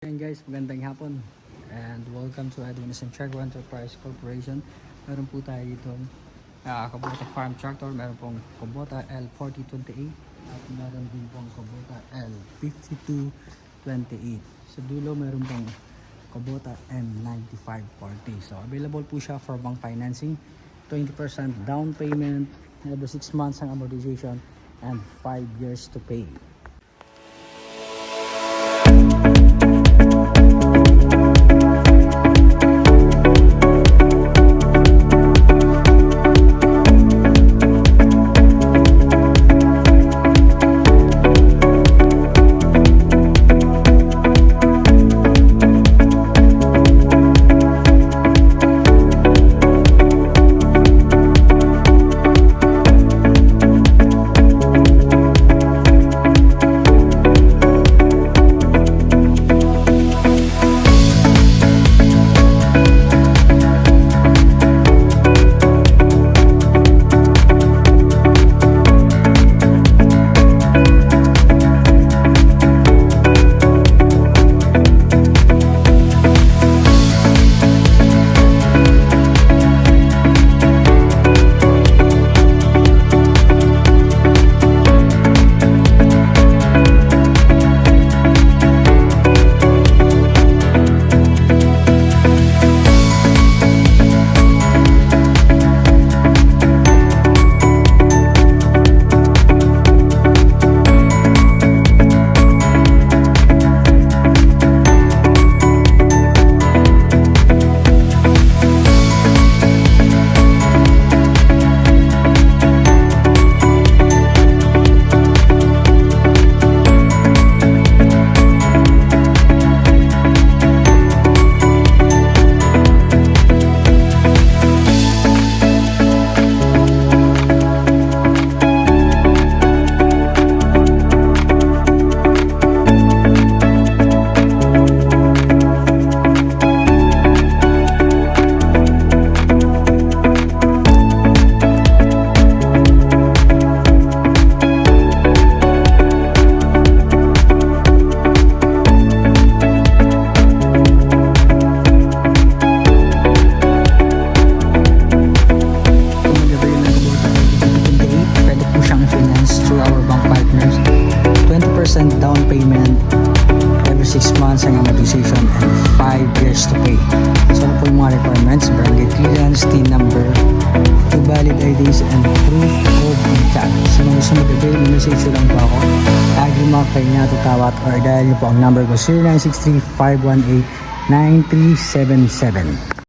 Ayan guys, magandang hapon and welcome to Edwin Santiago Enterprise Corporation. Meron po tayo dito Kubota Farm Tractor, meron pong Kubota L4028 at meron din pong Kubota L5228. Sa dulo meron pong Kubota M9540. So available po siya for bank financing, 20% down payment, every 6 months ang amortization and 5 years to pay. Down payment, every 6 months ang amortization and 5 years to pay. So ano po yung mga requirements? Barangay clearance, TIN number, 2 valid IDs and proof of income. So kung gusto mag-avail, message lang po ako. Tag yung mga kayo na tutawat or dial nyo po ang number ko 0963-518-9377.